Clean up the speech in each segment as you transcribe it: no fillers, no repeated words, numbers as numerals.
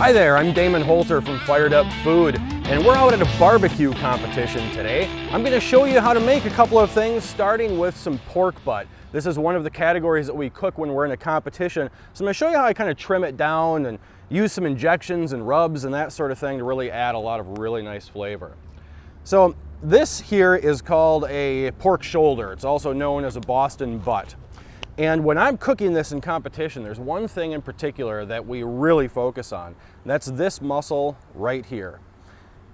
Hi there, I'm Damon Holter from Fired Up Food, and we're out at a barbecue competition today. I'm going to show you how to make a couple of things, starting with some pork butt. This is one of the categories that we cook when we're in a competition, so I'm going to show you how I kind of trim it down and use some injections and rubs and that sort of thing to really add a lot of really nice flavor. So this here is called a pork shoulder. It's also known as a Boston butt. And when I'm cooking this in competition, there's one thing in particular that we really focus on. And that's this muscle right here.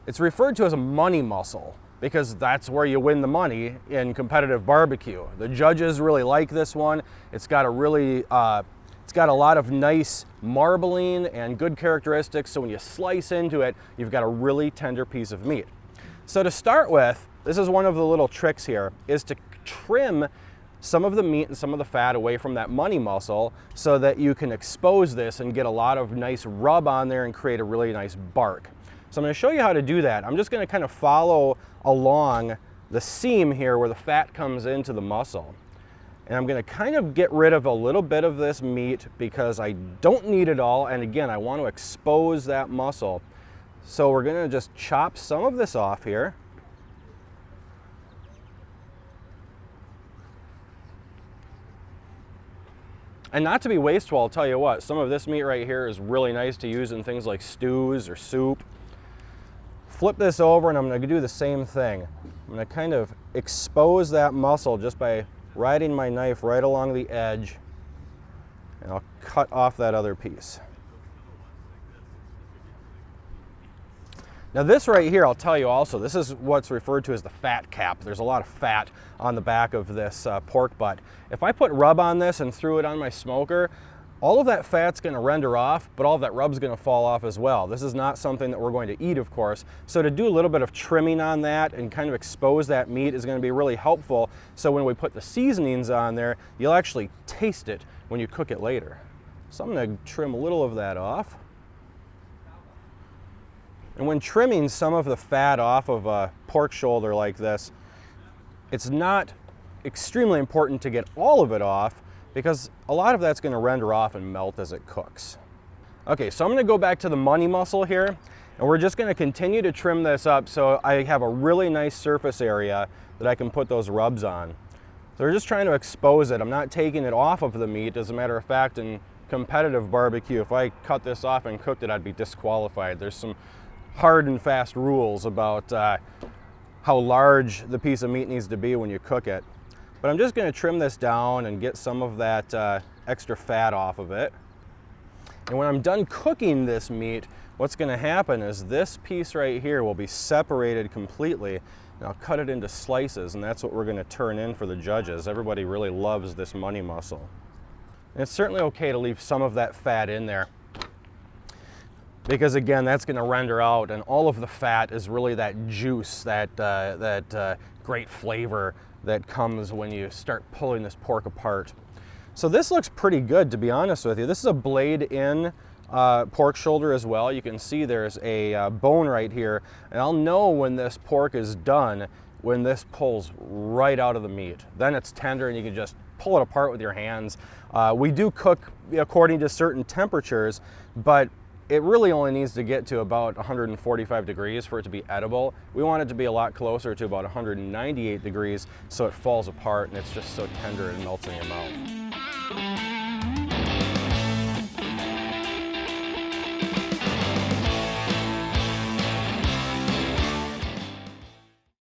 It's referred to as a money muscle because that's where you win the money in competitive barbecue. The judges really like this one. It's got a lot of nice marbling and good characteristics. So when you slice into it, you've got a really tender piece of meat. So to start with, this is one of the little tricks here, is to trim some of the meat and some of the fat away from that money muscle so that you can expose this and get a lot of nice rub on there and create a really nice bark. So I'm going to show you how to do that. I'm just going to kind of follow along the seam here where the fat comes into the muscle. And I'm going to kind of get rid of a little bit of this meat because I don't need it all. And again, I want to expose that muscle. So we're going to just chop some of this off here. And not to be wasteful, I'll tell you what, some of this meat right here is really nice to use in things like stews or soup. Flip this over and I'm going to do the same thing. I'm going to kind of expose that muscle just by riding my knife right along the edge, and I'll cut off that other piece. Now this right here, I'll tell you also, this is what's referred to as the fat cap. There's a lot of fat on the back of this pork butt. If I put rub on this and threw it on my smoker, all of that fat's going to render off, but all of that rub's going to fall off as well. This is not something that we're going to eat, of course. So to do a little bit of trimming on that and kind of expose that meat is going to be really helpful. So when we put the seasonings on there, you'll actually taste it when you cook it later. So I'm going to trim a little of that off. And when trimming some of the fat off of a pork shoulder like this, it's not extremely important to get all of it off because a lot of that's going to render off and melt as it cooks. Okay, so I'm going to go back to the money muscle here, and we're just going to continue to trim this up so I have a really nice surface area that I can put those rubs on. So we're just trying to expose it. I'm not taking it off of the meat. As a matter of fact, in competitive barbecue, if I cut this off and cooked it, I'd be disqualified. There's some hard and fast rules about how large the piece of meat needs to be when you cook it. But I'm just going to trim this down and get some of that extra fat off of it. And when I'm done cooking this meat, what's going to happen is this piece right here will be separated completely, and I'll cut it into slices, and that's what we're going to turn in for the judges. Everybody really loves this money muscle. And it's certainly okay to leave some of that fat in there, because again, that's going to render out, and all of the fat is really that juice, that great flavor that comes when you start pulling this pork apart. So this looks pretty good, to be honest with you. This is a blade-in pork shoulder as well. You can see there's a bone right here, and I'll know when this pork is done when this pulls right out of the meat. Then it's tender and you can just pull it apart with your hands. We do cook according to certain temperatures, but it really only needs to get to about 145 degrees for it to be edible. We want it to be a lot closer to about 198 degrees so it falls apart and it's just so tender and melts in your mouth.